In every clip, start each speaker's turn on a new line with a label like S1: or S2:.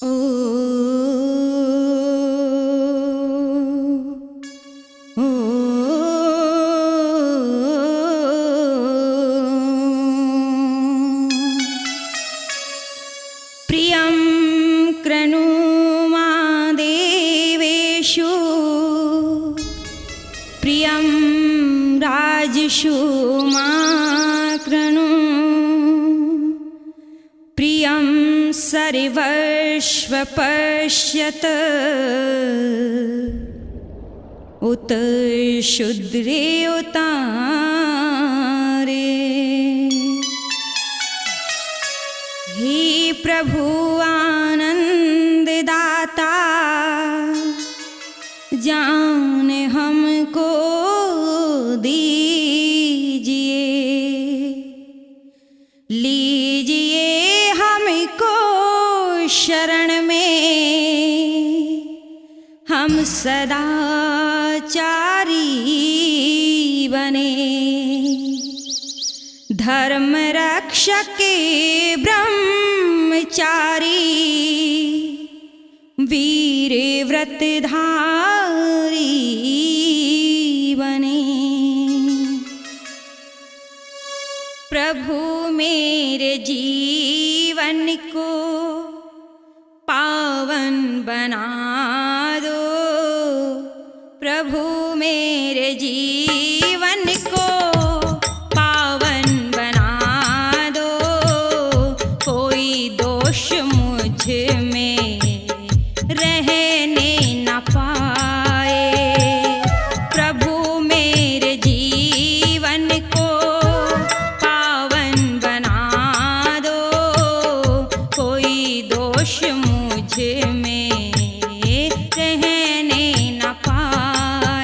S1: ओ ओ प्रियं कृणुमा देवेषु प्रियं राजषु मा कृणु प्रियं सर्वश्व पश्यत उत शुद्रे उतारे। हे प्रभु आनंद दाता जान हमको दीजिए, लीजिए हमको शरण में, हम सदाचारी बने। धर्म रक्षक ब्रह्मचारी वीर व्रतधारी बने। प्रभु मेरे जीवन को पावन बना दो, प्रभु मेरे जीवन को पावन बना दो, कोई दोष मुझ में रहने न पाए। प्रभु मेरे जीवन को पावन बना दो, कोई दोष मुझ में रहने न पाए।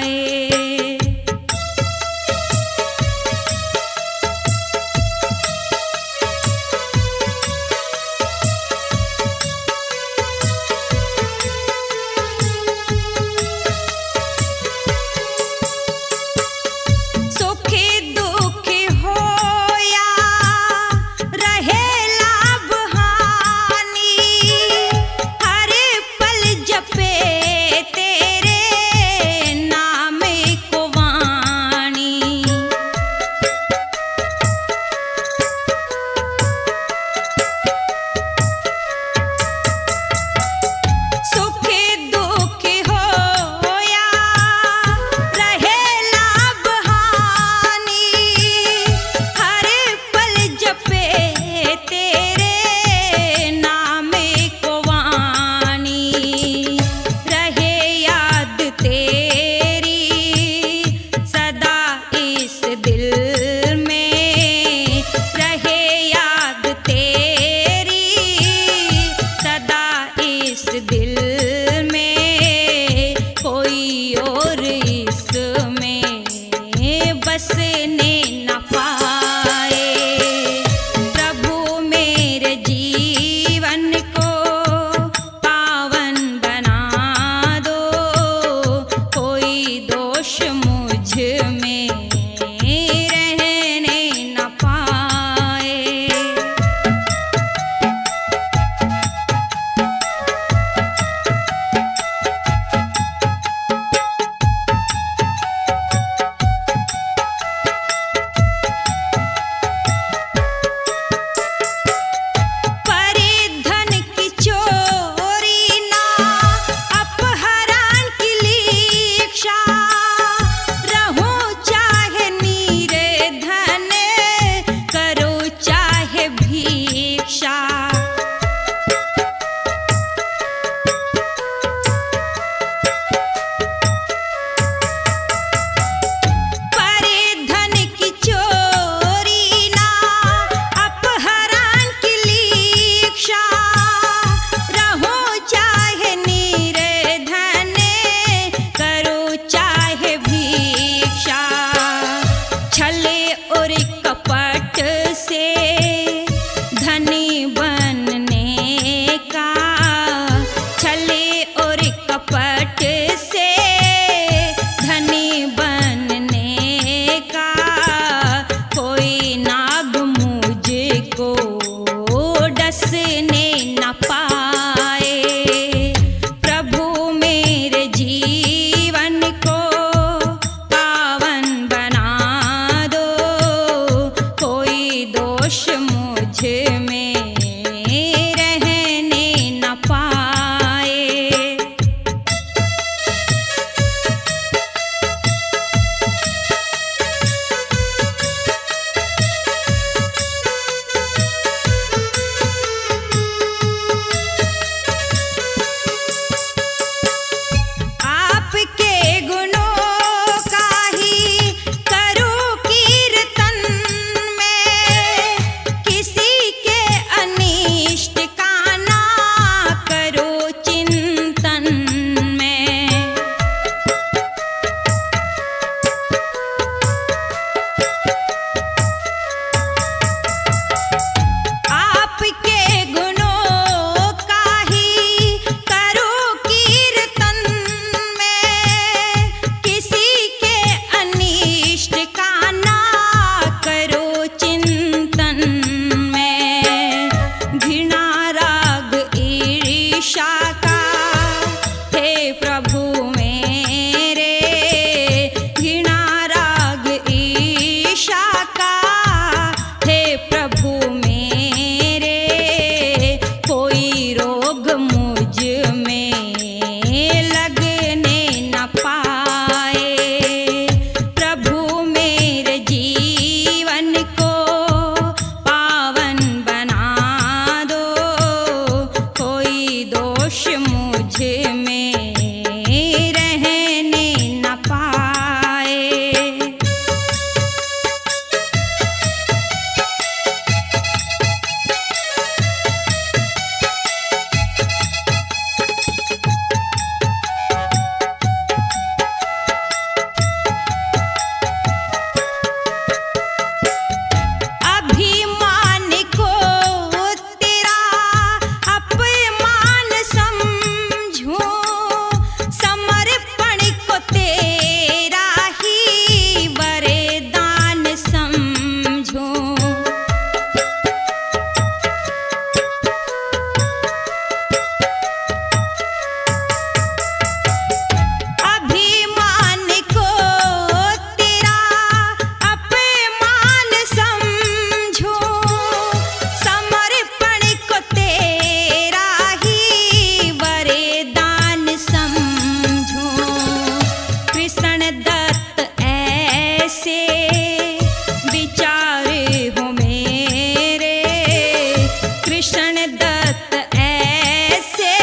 S1: दत्त ऐसे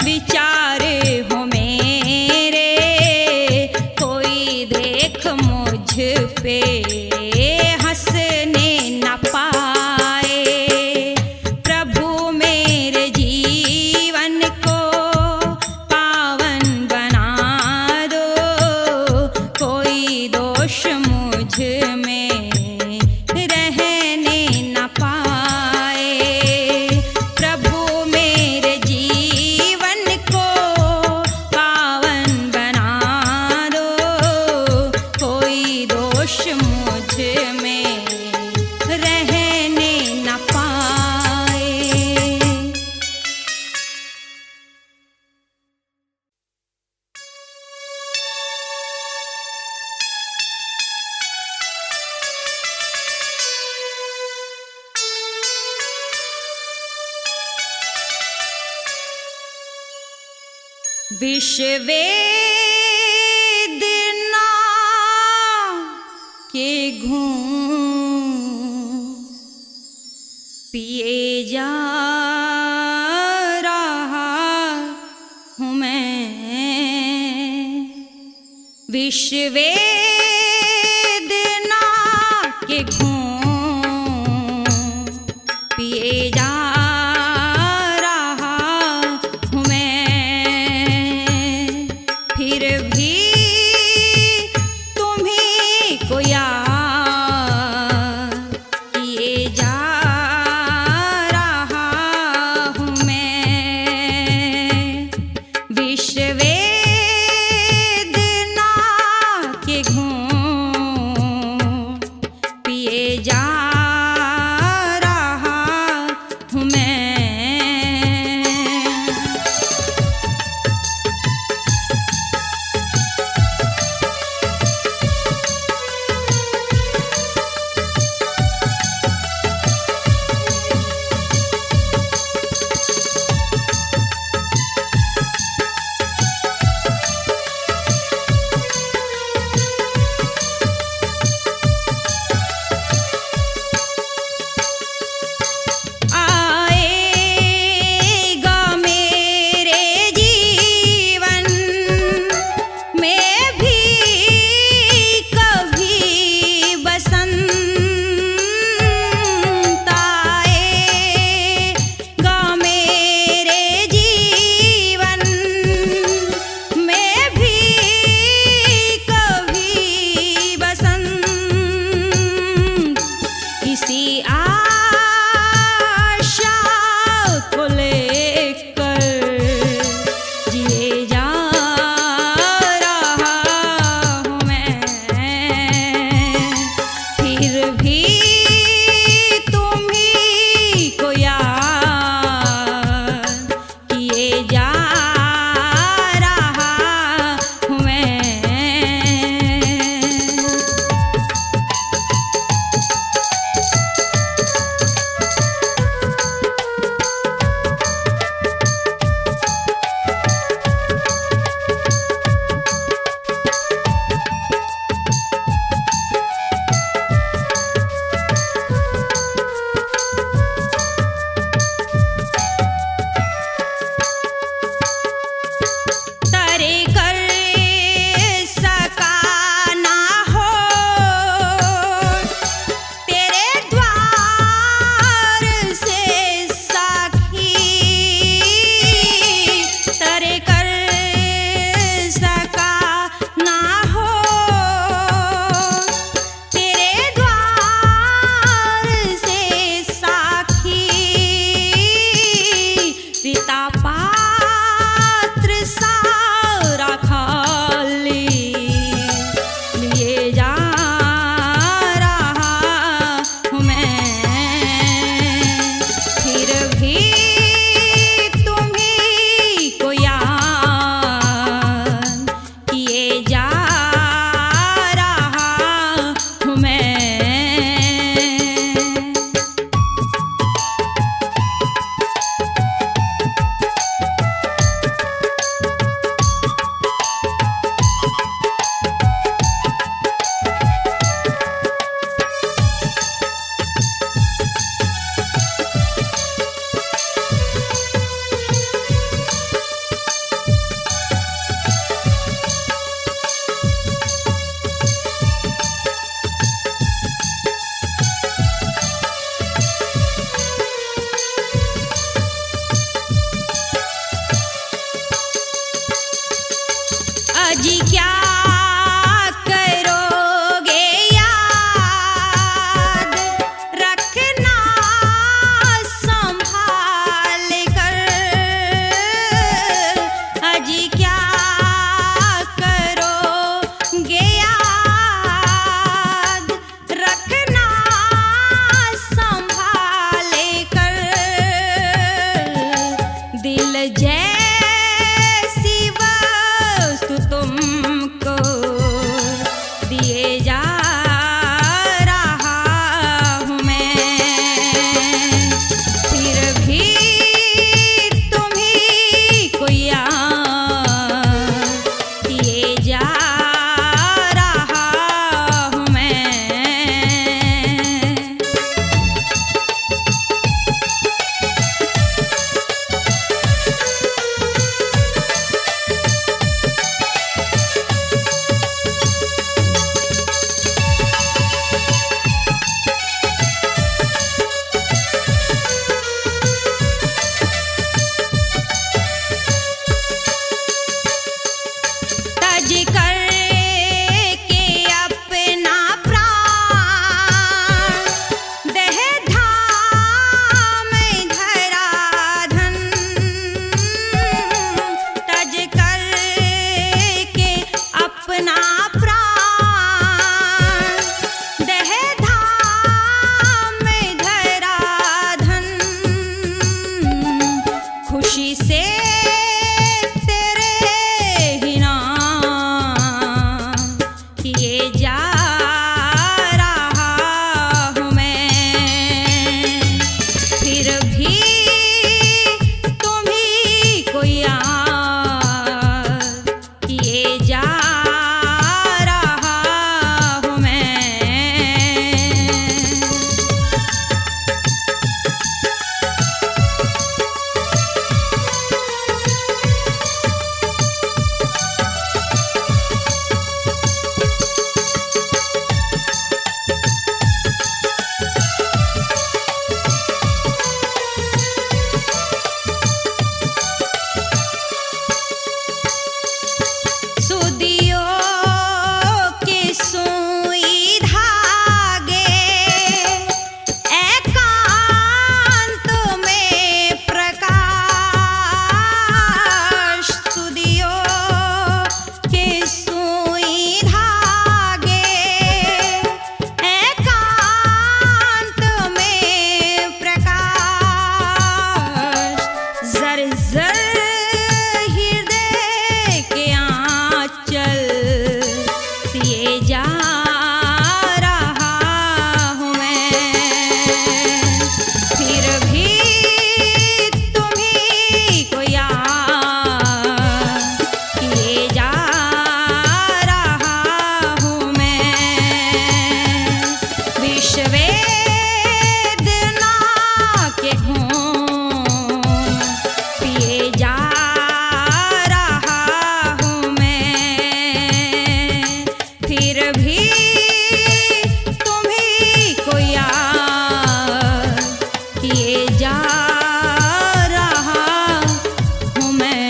S1: विचार हो मेरे, कोई देख मुझ पे हंसने न पाए। प्रभु मेरे जीवन को पावन बना दो, कोई दोष मुझ में रहने न पाए। प्रभु मेरे जीवन को पावन बना दो, कोई दोष मुझ में रहने न पाए। विश्ववेदना के घूम पिए जा रहा हूँ मैं। विश्ववेदना के घूम पिए जा रहा हूँ मैं, फिर भी तुम्हीं को याद किए जा रहा हूँ मैं। विश्ववेदना के घूम पिए जा रहा हूँ फिर भी तुम ही को याद किए जा रहा हूँ मैं। सुदियों के सुई धागे एकांत में प्रकाश, सुदियों के सुई धागे एकांत में प्रकाश, जर जर हृदय के आंचल सिए जा रहा हूँ मैं। फिर भी तुम ही को याद किए जा रहा हूँ मैं। विश्ववेदना के घूम पिए जा रहा हूँ मैं। फिर भी तुम ही को याद किए जा रहा हूँ मैं।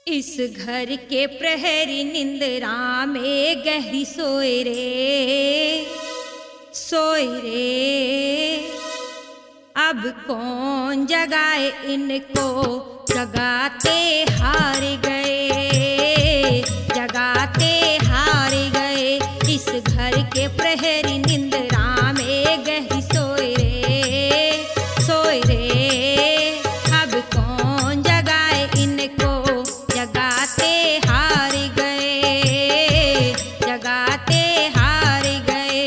S1: इस घर के प्रहरी निंद्रा में गहरी सोए रे, सोए रे। अब कौन जगाए इनको, जगाते हार गए, जगाते हार गए। इस घर के प्रहरी निंद्रा में गहरी सोए रे, सोए रे। अब कौन जगाए इनको, जगाते हार गए, जगाते हार गए।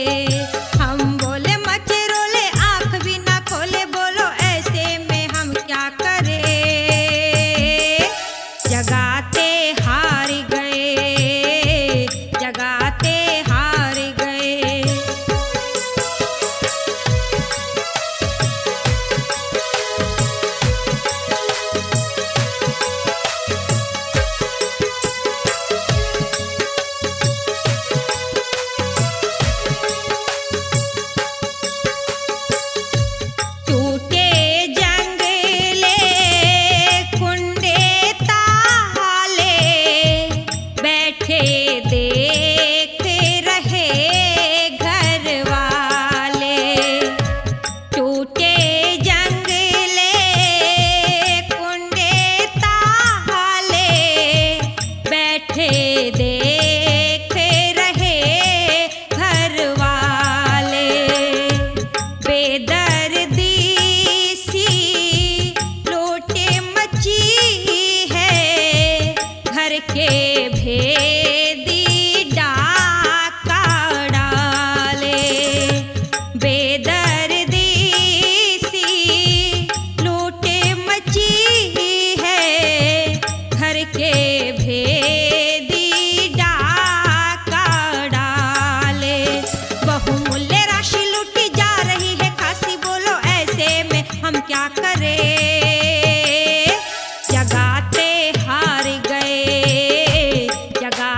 S1: हम बोले मचरोले आंख भी ना खोले, बोलो ऐसे में हम क्या करें। जगाते हार गए, जगाते हार गए। टूटे जंगले कुंडे ताले, बैठे देख रहे घर वाले। टूटे जंगले कुंडे ताले, बैठे देख रहे घर वाले। बेदर्दी सी लोटे मची है, घर के भेदी डाका डाले। बेदर्दी सी लोटे मची है, घर के भेदी डाका डाले। बहुमूल्य राशि लूटी जा रही है खासी, बोलो ऐसे में हम क्या करें। जगाते हार गए, जगा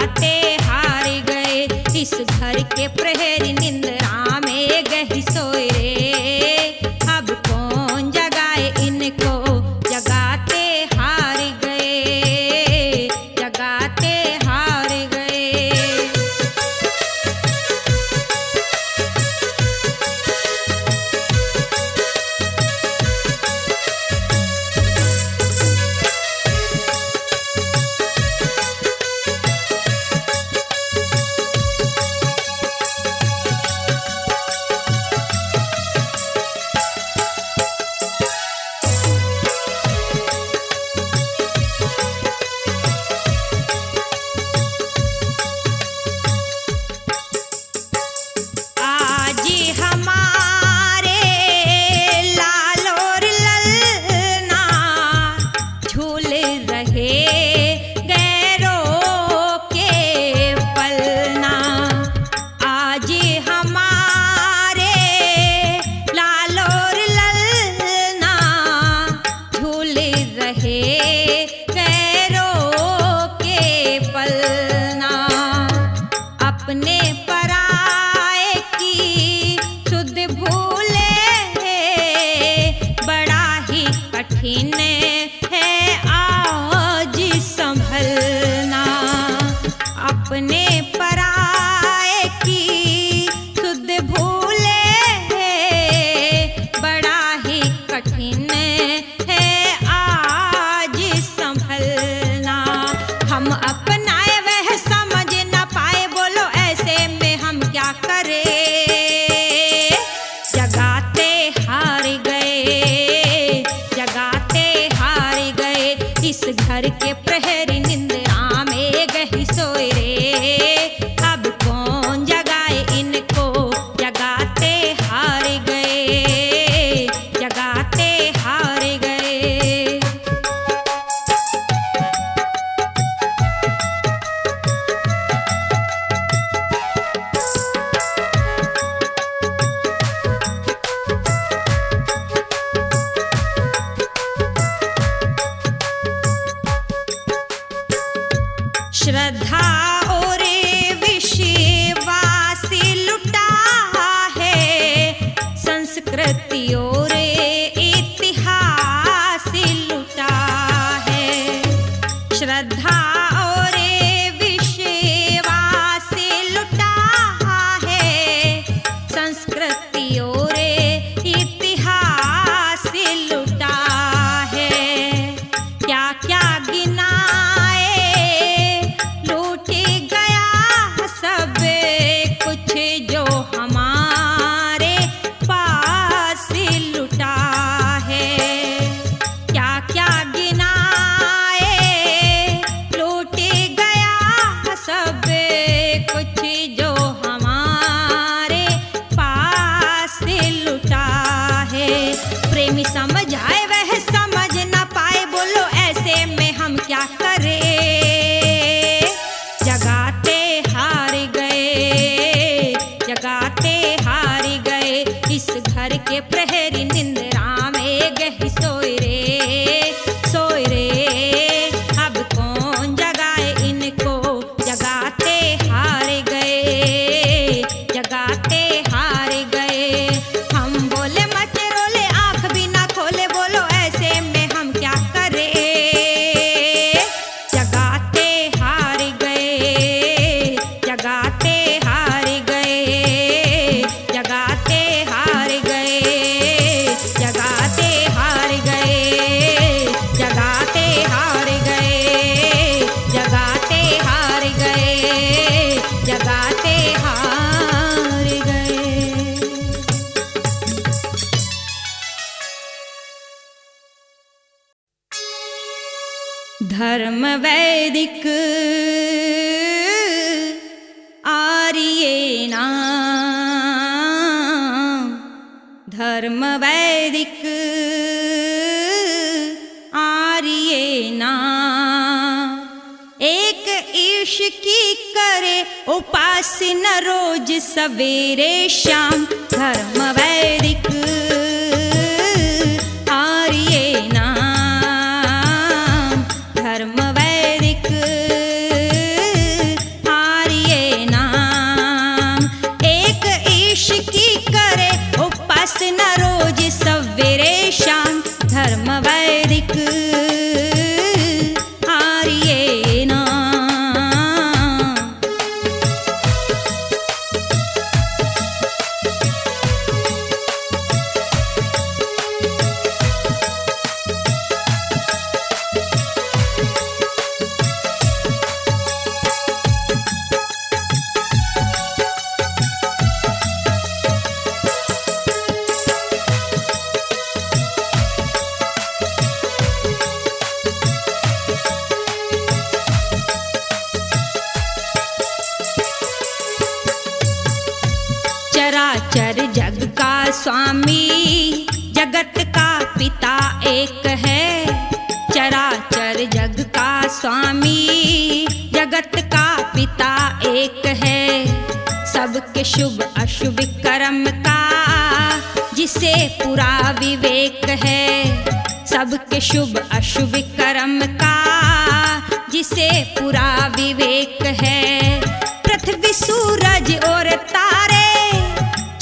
S1: श्रद्धा और विश्वास लुटा है, संस्कृति और इतिहास लुटा है। श्रद्धा और विश्वास लुटा है, संस्कृति और इतिहास लुटा है। क्या क्या गिनाए लूट गया सब कुछ जो हमारे पास लुटा है। क्या क्या गिनाए लूट गया सब कुछ जो हमारे पास लुटा है। प्रेमी समझ आए वह समझ ना पाए, बोलो ऐसे में हम क्या करें। जगाते हार गए, जगाते हार गए, इस घर के प्रहरी निंद्रा में गहरी सोए रे, सोए रे। अब कौन जगाए इनको, जगाते हार गए, जगाते हार गए। हम बोले मत रोले, आंख भी ना खोले, बोलो ऐसे में हम क्या करें। जगाते हार गए, जगाते हार गए, जगाते हार गए, जगाते हार गए, जगाते हार गए, जगाते हार गए, जगाते हार गए। धर्म वैदिक आर्य नाम, धर्म वैदिक आर्य नाम। एक ईश की करे उपासना रोज सवेरे शाम, धर्म वैदिक आर्य नाम, धर्म वैदिक आर्य नाम। एक ईश की करे उपासना रोज सवेरे शाम, धर्म वैदिक आर्य नाम। चराचर जग का स्वामी, जगत का पिता एक है। चराचर जग का स्वामी, जगत का पिता एक है। सबके शुभ अशुभ कर्म का जिसे पूरा विवेक है, सबके शुभ अशुभ कर्म का जिसे पूरा विवेक है। पृथ्वी सूरज और तारे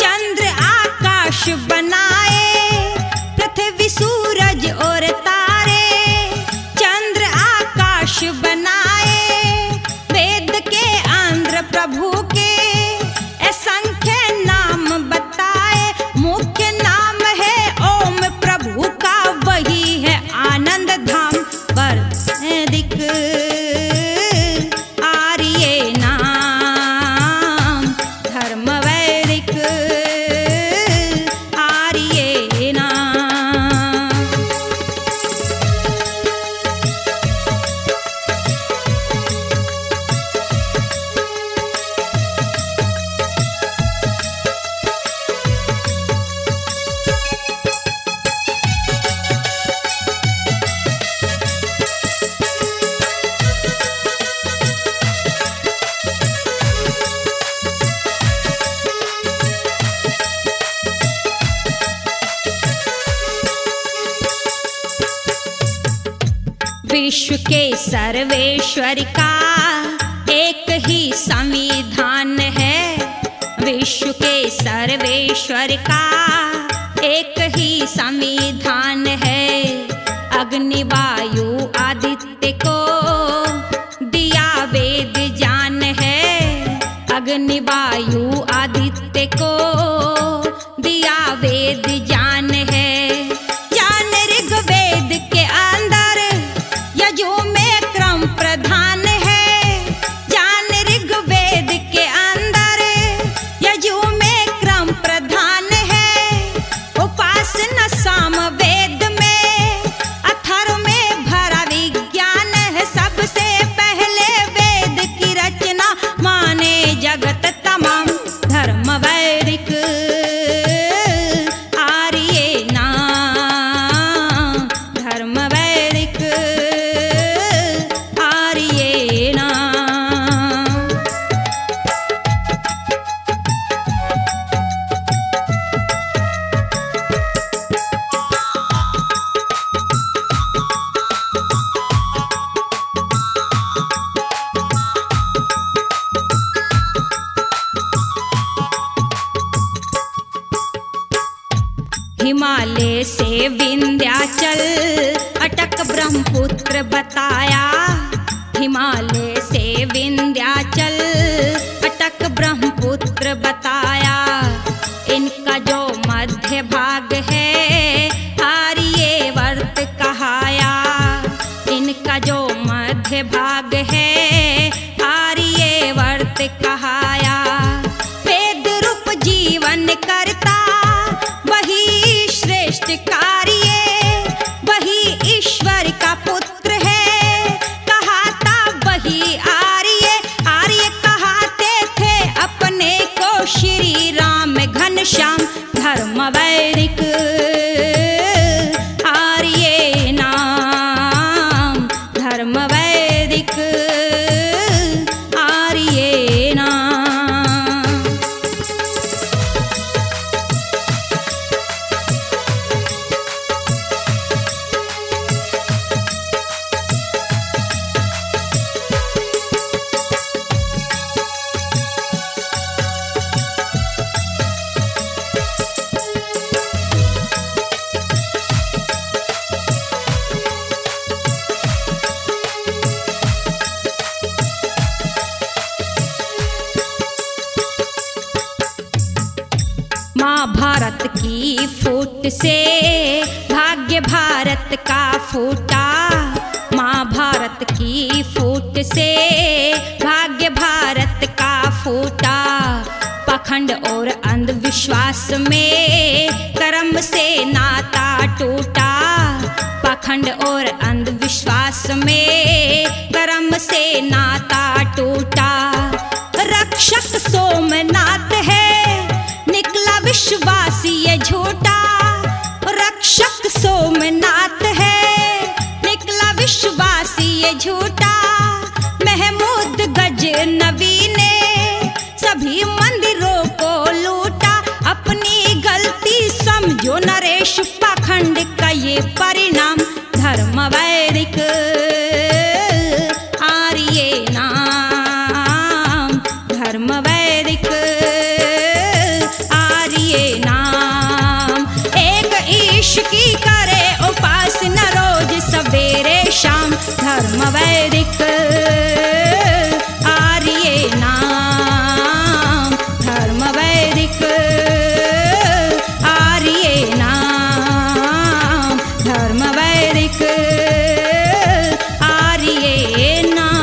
S1: चंद्र आकाश बनाए, पृथ्वी सूरज और तारे चंद्र आकाश बनाए। वेद के आंध्र प्रभु के असंख्य नाम बताए, मुख्य नाम है ओम प्रभु का, वही है आनंद धाम। वैदिक आर्य नाम, धर्म वैदिक आर्य नाम। विश्व के सर्वेश्वर का के सर्वेश्वर का एक ही संविधान है। अग्नि वायु आदित्य को दिया वेद ज्ञान है। अग्नि वायु आदित्य को दिया वेद ज्ञान है। ज्ञान ऋग्वेद के अंदर यजु में क्रम प्रधान है। ज्ञान ऋग्वेद के अंदर यजु में क्रम प्रधान है। उपासना साम वेद में अथर्व में भरा विज्ञान है। सबसे पहले वेद की रचना माने जगत तमाम। धर्म वैदिक आर्य नाम। धर्म वैदिक आर्य नाम। हिमालय से विंध्याचल अटक ब्रह्मपुत्र बताया। हिमालय से विंध्याचल अटक ब्रह्मपुत्र बताया। इनका जो मध्य भाग है आर्यवर्त कहाया। इनका जो मध्य भाग है आर्यवर्त कहाया। वेद रूप जीवन करता वही श्रेष्ठ कार्य। वही ईश्वर का पुत्र है कहाता वही आर्य। आर्य कहाते थे अपने को श्री राम घनश्याम। धर्म वैदिक आर्य नाम। धर्म वैदिक आर्य नाम। महाभारत की फूट से भाग्य भारत का फूटा। महाभारत की फूट से भाग्य भारत का फूटा। पाखंड और अंधविश्वास में कर्म से नाता टूटा। पाखंड और अंधविश्वास में कर्म से नाता टूटा। रक्षक सोमनाथ है निकला विश्वास ये झूठा। रक्षक सोमनाथ है निकला विश्वास ये झूठा। महमूद गजनवी ने सभी मंदिरों को लूटा। अपनी गलती समझो नरेश पाखंड का ये परिणाम। धर्म वैदिक आर्य नाम। धर्म वैदिक आर्य नाम। एक ईश की करे उपासना रोज सवेरे शाम। धर्म वैदिक आर्य नाम। धर्म वैदिक आर्य नाम। धर्म वैदिक आर्य नाम।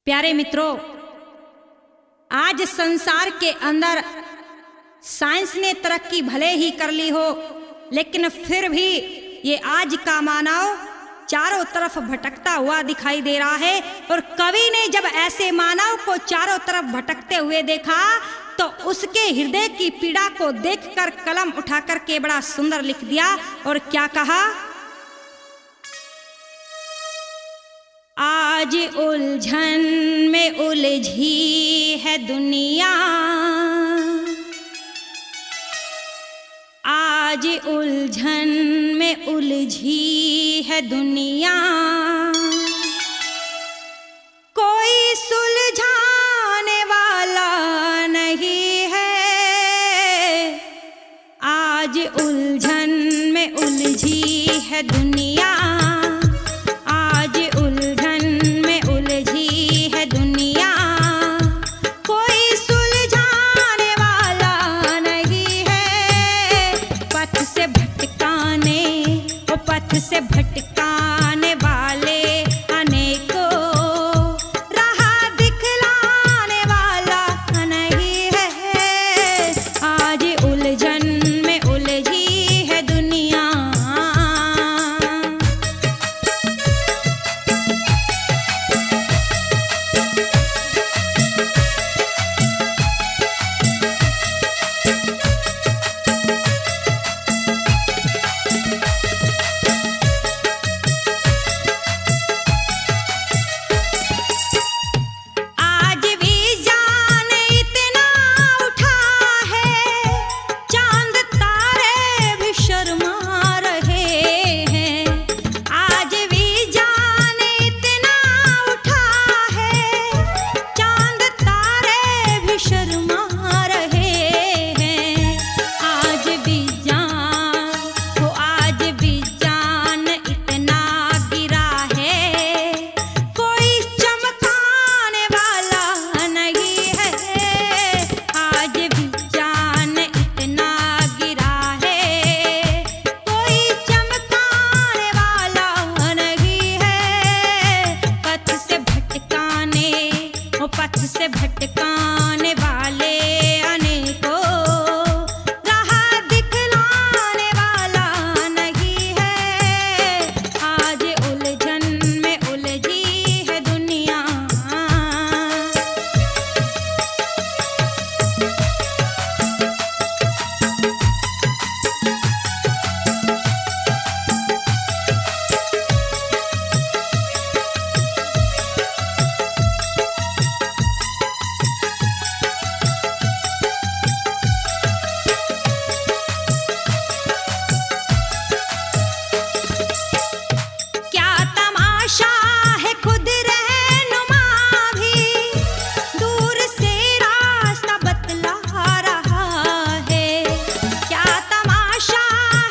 S1: प्यारे मित्रों, आज संसार के अंदर साइंस ने तरक्की भले ही कर ली हो, लेकिन फिर भी ये आज का मानव चारों तरफ भटकता हुआ दिखाई दे रहा है। और कवि ने जब ऐसे मानव को चारों तरफ भटकते हुए देखा तो उसके हृदय की पीड़ा को देखकर कलम उठाकर के बड़ा सुंदर लिख दिया। और क्या कहा? आज उलझन में उलझी है दुनिया। आज उलझन में उलझी है दुनिया। है दुनिया, आज उलझन में उलझी है दुनिया। कोई सुलझाने वाला नहीं है, पथ से भटकाने, ओ पथ से भटकाने वाले अनेकों, राह दिखलाने वाला नहीं है। आज उलझन में उलझी है दुनिया। आज भी जान इतना उठा है, चांद तारे भी शर्मा रहे हैं। आज भी जान इतना उठा है, चांद तारे भी शर्मा रहे हैं। आज भी जान, हो आज भी जान इतना गिरा है, कोई चमकाने वाला नहीं है। आज भी जान इतना गिरा है, कोई चमकाने वाला नहीं है। पथ से भटकाने, ओ पथ से भटकाने वाले अनेकों, राह दिखलाने वाला नहीं है। आज उलझन में उलझी है दुनिया। क्या तमाशा है खुद रहनुमा भी, दूर से रास्ता बतला रहा है। क्या तमाशा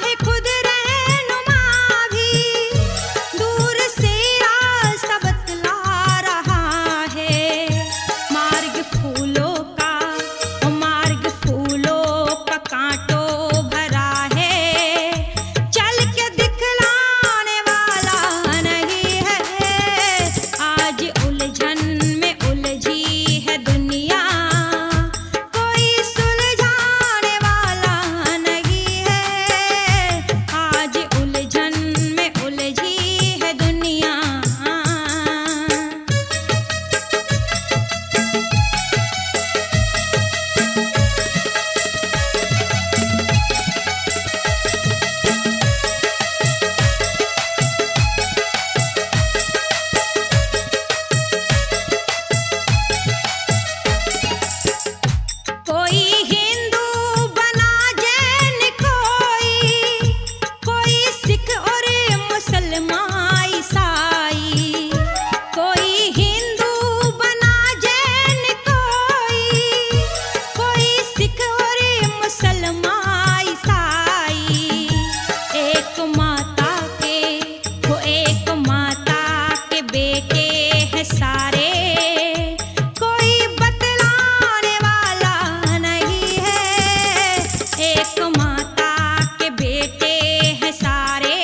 S1: है खुद रहनुमा भी, दूर से रास्ता बतला रहा है। मार्ग फूलों का, ओ मार्ग फूलों का कांटों भरा है, चल के दिखलाने वाला नहीं है। आज उलझन में उलझी है दुनिया, कोई सुलझाने वाला नहीं है। आज उलझन में उलझी है दुनिया। कोई हिंदू बना जैन, कोई सिख और मुसलमान ईसाई। कोई हिंदू बना जैन, कोई सिख और मुसलमान ईसाई। एक माता के, वो एक माता के बेटे हैं सारे, कोई बतलाने वाला नहीं है। एक माता के बेटे हैं सारे,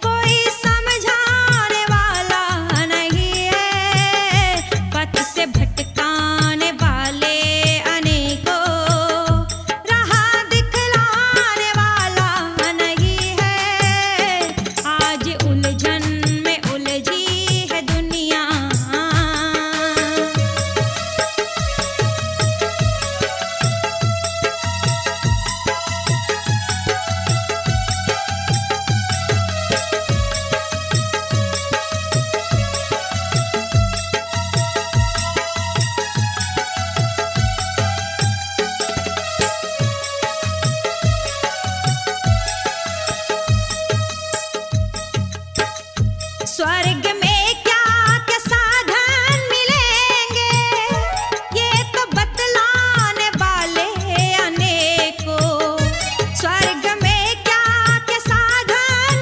S1: कोई समझाने वाला नहीं है। पथ से भटकाने वाले अनेकों, राह दिखलाने वाला नहीं है। आज उलझन में उलझी है दुनिया। स्वर्ग में क्या क्या साधन मिलेंगे, ये तो बतलाने वाले अनेकों। स्वर्ग में क्या क्या साधन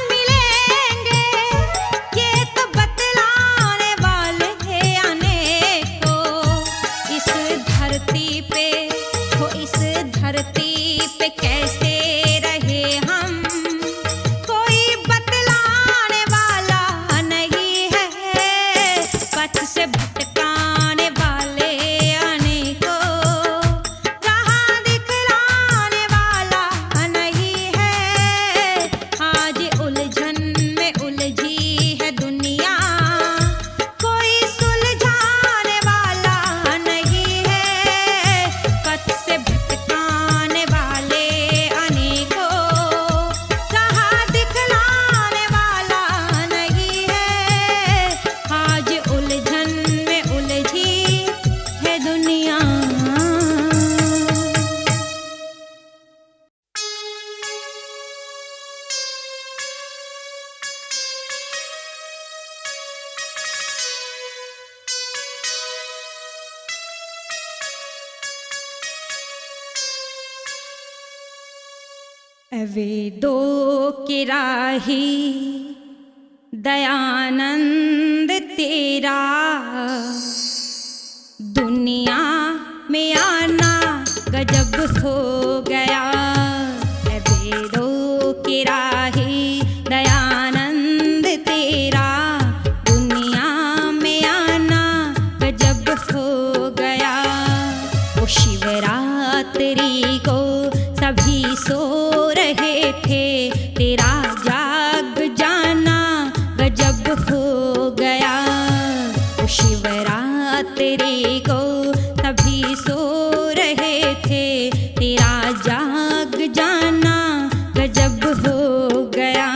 S1: वेदों के राही दयानंद तेरा, दुनिया में आना गजब हो गया। वेदों के राही दयानंद तेरा, दुनिया में आना गजब हो गया। वो शिवरात्रि को सभी सो रहे थे, तेरा जाग जाना गजब हो गया। वो शिवरात्रि को सभी सो रहे थे, तेरा जाग जाना गजब हो गया।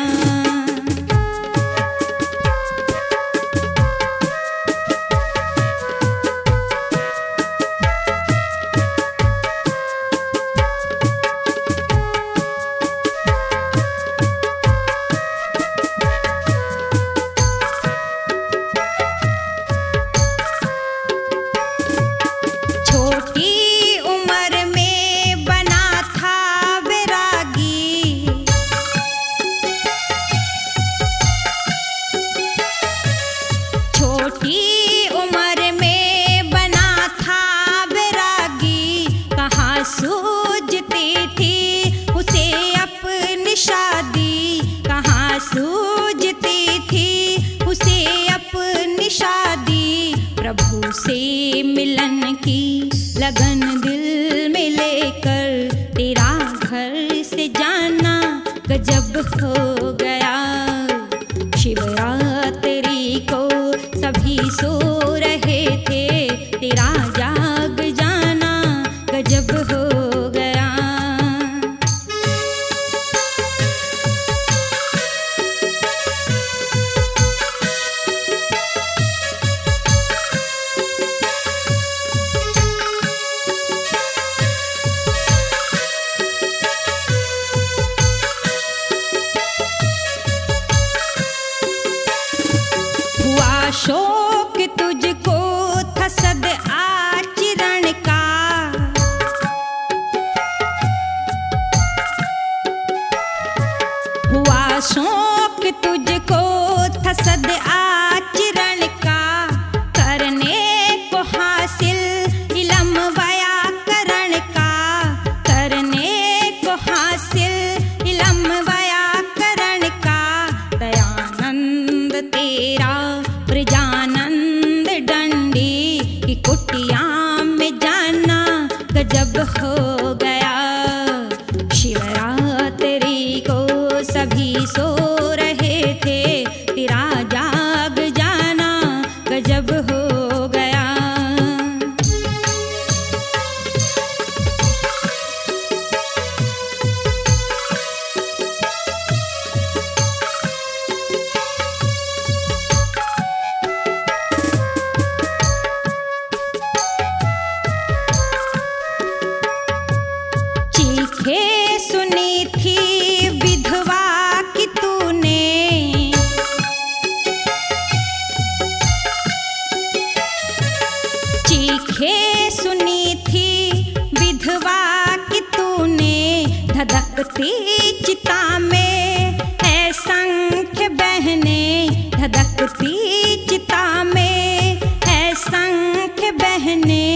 S1: प्रभु से मिलन की लगन दिल में लेकर, तेरा घर से जाना गजब हो गया। शिवरात्रि को सभी सो रहे थे, तेरा जाग जाना गजब हो गया। शौक तुझको था सद आचरण का, हुआ शौक तुझको था सद आचरण का। करने को हासिल इलम व्याकरण का, करने को हासिल इलम व्याकरण का। दयानंद तेरा प्रजानंद डंडी की कुटिया में जाना गजब हो गया। शिवरात्रि को सभी सो रहे थे, तेरा जाग जाना गजब हो गया। सुनी थी विधवा की तूने, चीखे सुनी थी विधवा की तूने। धधकती चिता में है संख्य बहने, धधकती चिता में है संख्य बहने।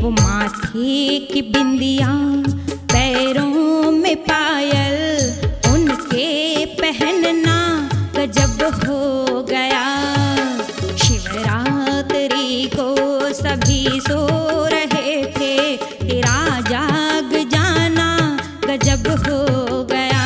S1: वो माथे की बिंदिया पैरों में पायल, उनके पहनना गजब हो गया। शिवरात्रि को सभी सो रहे थे, तेरा जाग जाना गजब हो गया।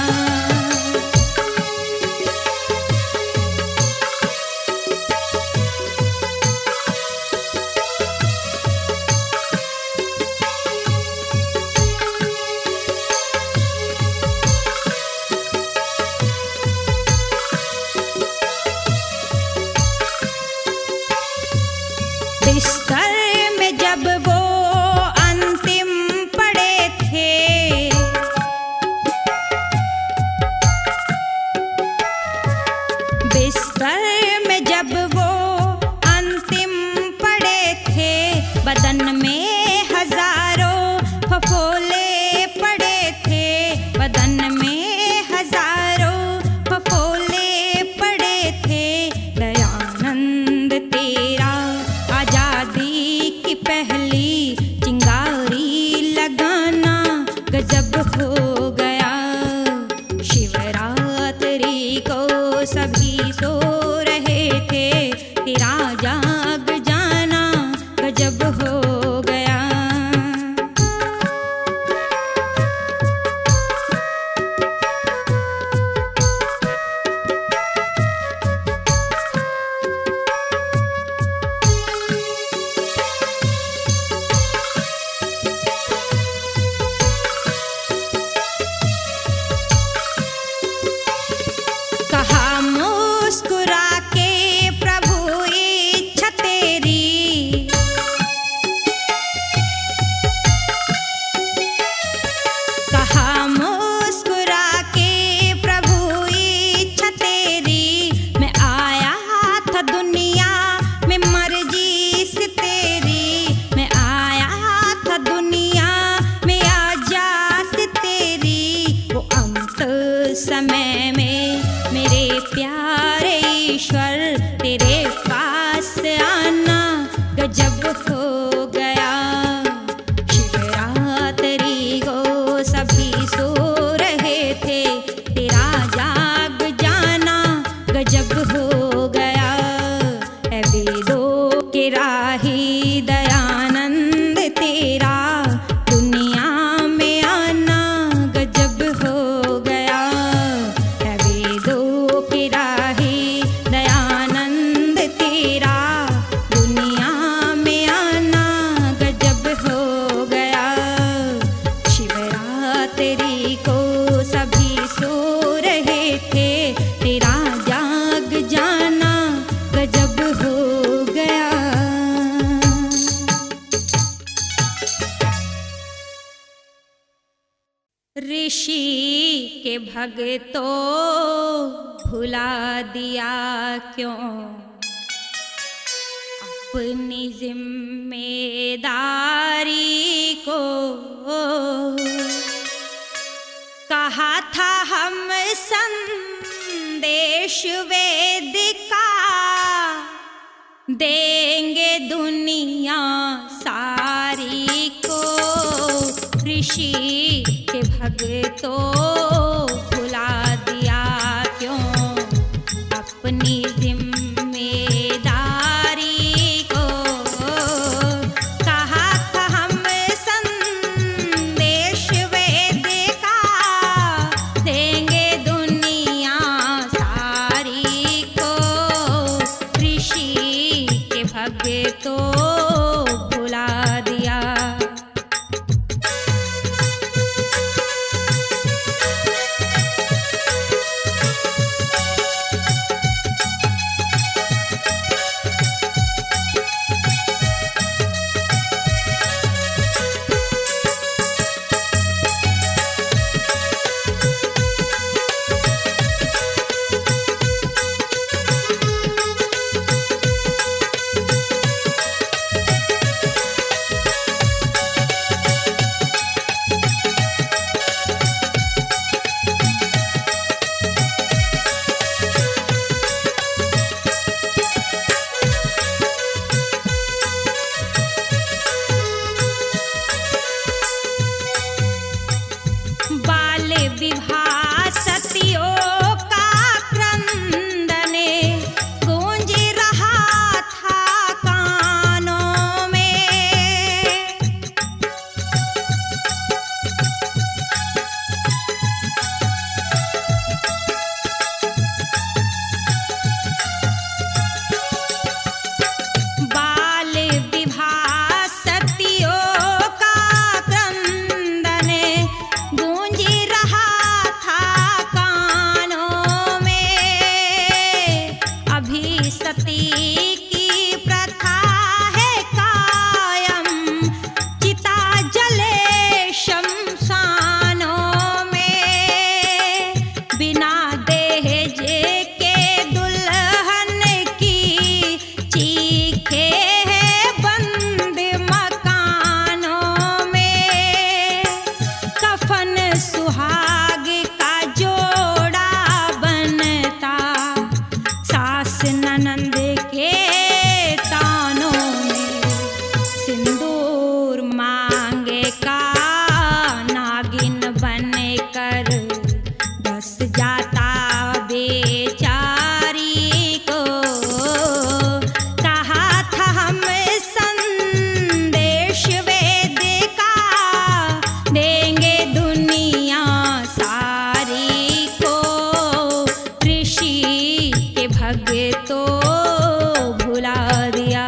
S1: बिस्तर में जब वो अंतिम पड़े थे, बिस्तर में जब वो अंतिम पड़े थे। बदन में हजारों फफोले पड़े थे, बदन में सभी सो रहे थे, तेरा जाग जाना गजब हो गया। कहा मुस्कुरा के प्रभु इच्छा तेरी, कहा मुस्कुरा के प्रभु इच्छा तेरी, मैं आया था दुनिया में मर्जी से तेरी, मैं आया था दुनिया में आजा से तेरी। वो अंत समय में मेरे प्यारे ईश्वर तेरे पास आना गजब हो गया। शिवरात्रि को सभी सो रहे थे, तेरा जाग जाना गजब हो गया। ऐ वेदों के राही दयानंद तेरा दुनिया में आना गजब हो गया। ऐ वेदों के राही दयानंद तेरा दुनिया में आना गजब हो गया। शिवरात्रि को सभी सो रहे थे, तेरा जाग जाना गजब हो गया। ऋषि के भक्तों भुला दिया क्यों अपनी जिम्मेदारी को। कहा था हम संदेश वेदिका देंगे दुनिया सारी को। ऋषि के भक्तों भुला दिया क्यों अपनी जिम्मेदारी को। कहा था हम संदेश वेदिका देंगे दुनिया सारी को। ऋषि के भक्तों भुला दिया। तो भुला दिया।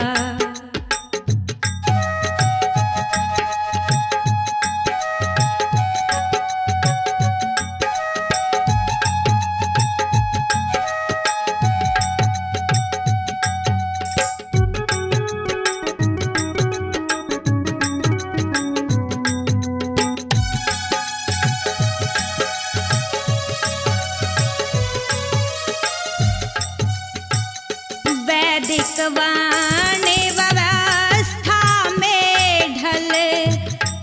S1: वैदिक वर्ण व्यवस्था में ढल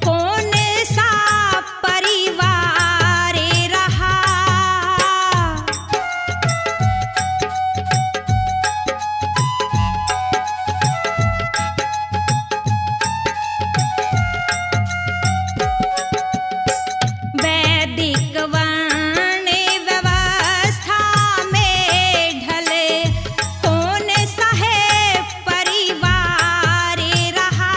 S1: कौन सा परिवार रहा। वैदिक वर्ण व्यवस्था में ढले कौन सा है परिवार रहा।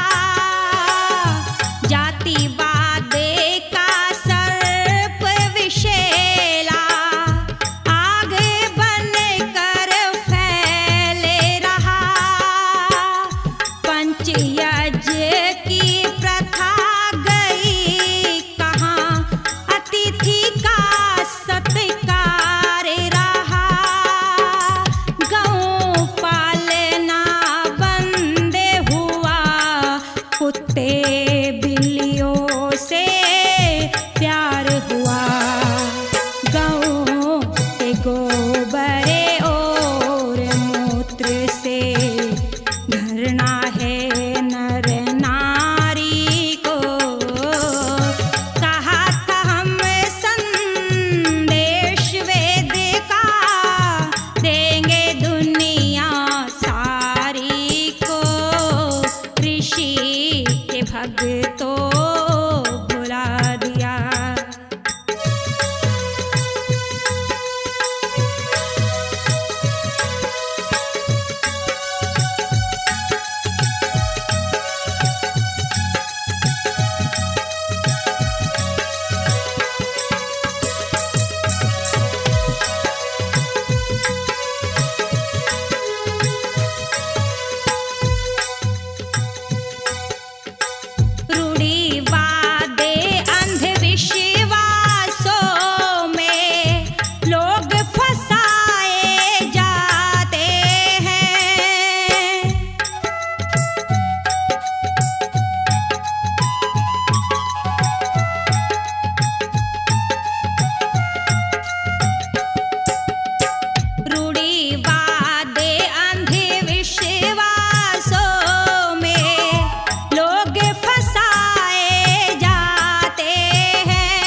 S1: जातिवाद का सर्प विषैला आग बन कर फैले रहा। पंचयज्ञ की प्रथा गई कहाँ, अतिथि का सत्कार रहा। गौ पालना बंद हुआ, कुत्ते बिल्लियों से प्यार हुआ। गौ के गोबरे और मूत्र से घृणा है नर नारी को। कहा था हम संदेश वेद का, देंगे दुनिया सारी को। ऋषि के भक्तों भुला दिया। रूढ़िवादे अंधविश्वासों में लोग फंसाए जाते हैं। रूढ़िवादे अंधविश्वासों में लोग फंसाए जाते हैं।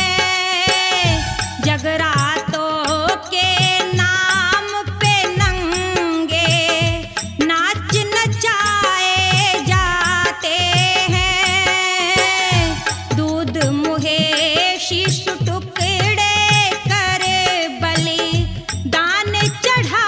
S1: जगरातों के नाम पे नंगे नाच नचाए जाते हैं। दूध मुहे शिशु टुकड़े कर बलि दान चढ़ा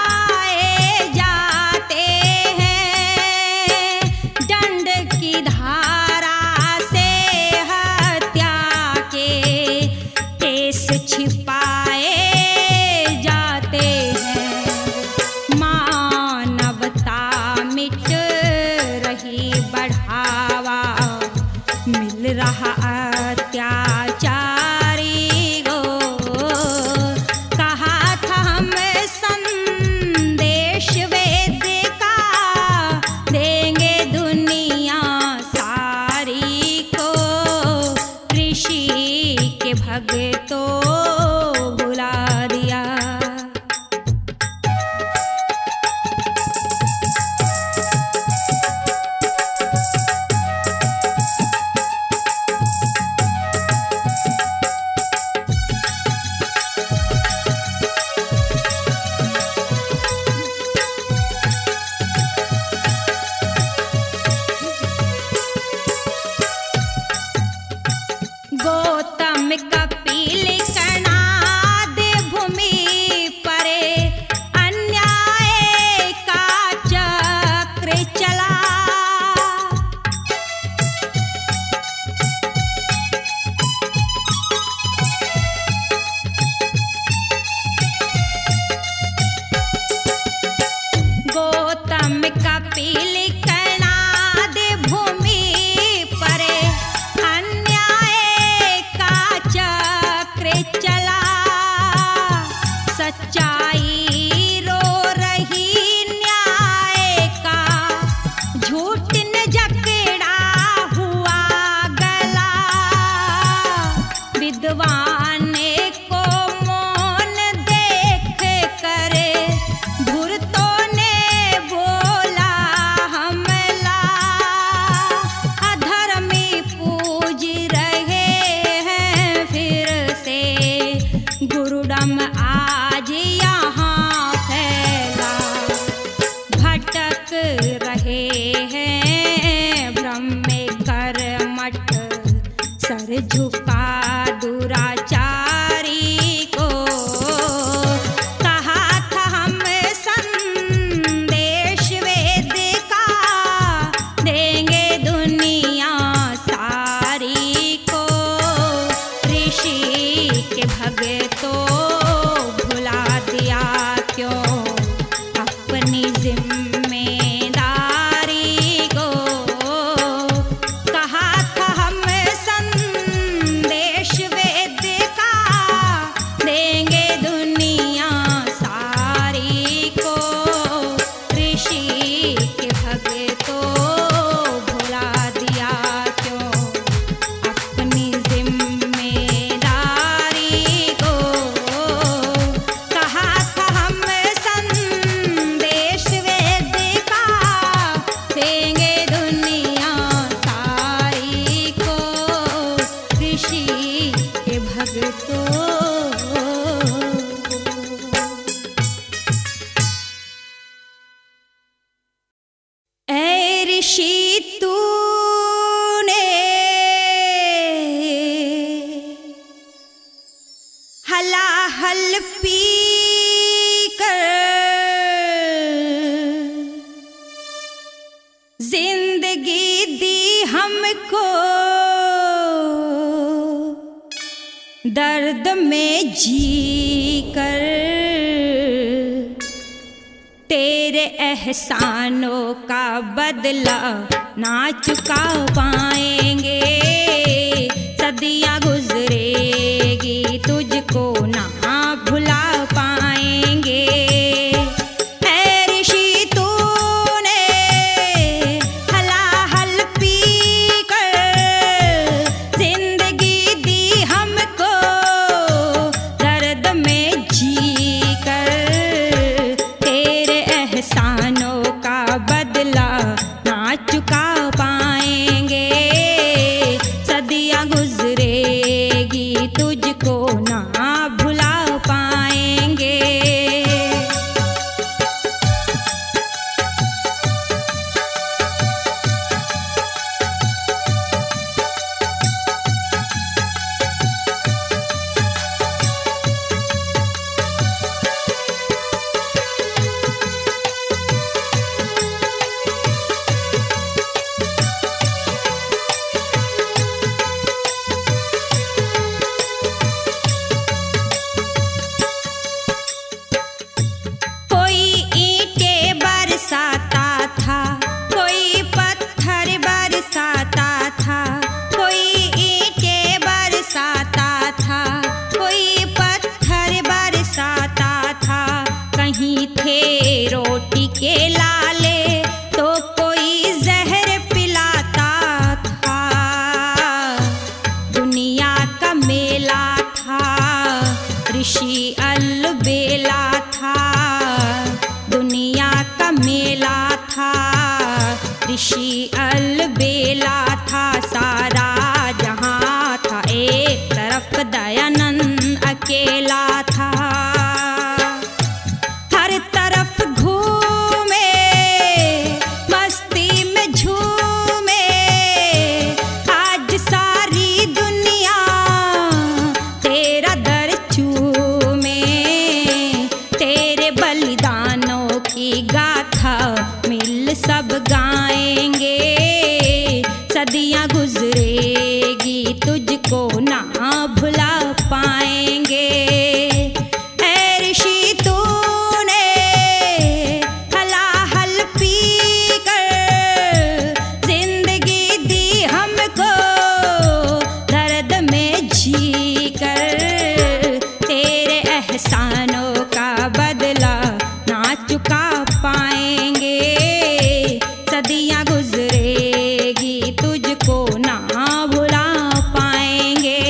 S1: झुका दुराचारी को। कहा था हम संदेश वेद का, देंगे दुनिया सारी को। ऋषि के भगतों भुला दिया क्यों अपनी जिम्मेदारी को। कहा था हम संदेश वेद का, देंगे दुनिया सारी को। ऋषि के भगतों भुला दिया क्यों अपनी जिम्मेदारी को। कहा था हम संदेश वेद का, देंगे दुनिया सारी को। ऋषि के भगतों। ऐ ऋषि तूने हलाहल पी कर जिंदगी दी हमको, दर्द में जी कर तेरे एहसानों का बदला ना चुका पाएंगे। सदियां गुजरेगी तुझको ना भुला पाएंगे। ऐ ऋषि तूने हलाहल पी कर जिंदगी दी हमको, दर्द में जी कर तेरे एहसानों का बदला ना चुका पाएंगे। सदियां गुजरेगी तुझको ना भुला पाएंगे। कोई ईंटें बरसाता था, कोई पत्थर बरसाता था। कोई ईंटें बरसाता था, कोई पत्थर बरसाता था। कहीं थे रोटी के लाले तो कोई जहर पिलाता था। दुनिया का मेला था, ऋषि अलबेला था। दुनिया का मेला था, ऋषि अलबेला था। सारा जहां था एक तरफ, दयानंद अकेला था। हर तरफ घूमे मस्ती में झूमे, आज सारी दुनिया तेरा दर चूमे। तेरे बलिदानों की गाथा मिल सब गाएंगे। सदियां गुजरेगी तुझको ना भुला पाएंगे। ऐ ऋषि तूने हलाहल पी कर जिंदगी दी हमको, दर्द में जी कर तेरे एहसानों का बदला ना चुका पाएंगे। सदियां गुजरेगी तुझको ना भुला पाएंगे।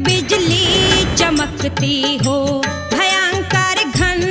S1: बिजली चमकती हो, भयंकर घन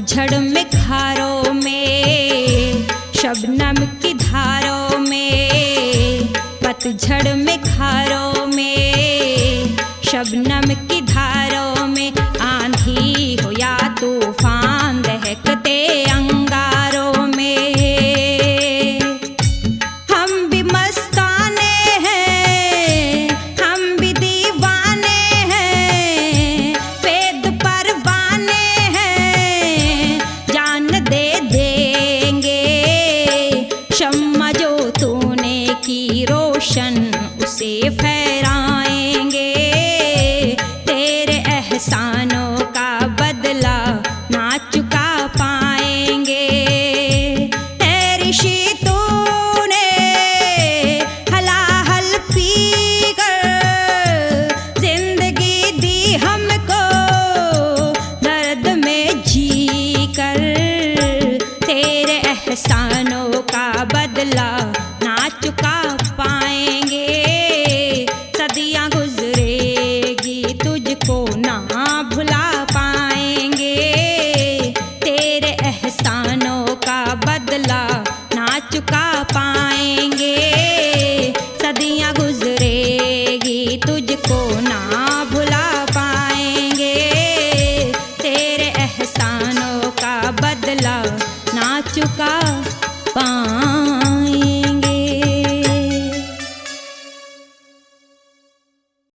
S1: पतझड़ में खारों में, शबनम की धारों में, पतझड़ में खारों में, शबनम की धारों में, आंधी हो या तूफान दहकते अंगारों में, हम भी मस्ताने हैं, हम भी दीवाने हैं, वेद परवाने हैं, जान दे देंगे। शम्मा जो तूने की रोशन उसे फहराएंगे, तेरे एहसानों का बदला ना चुका पाएंगे। तेरी शीतों ने हलाहल पी कर जिंदगी दी हमको, दर्द में जी कर, तेरे एहसानों का बदला ना चुका पाएंगे। सदियां गुजरेगी तुझको ना भुला पाएंगे, तेरे एहसानों का बदला ना चुका पाएंगे। सदियां गुजरे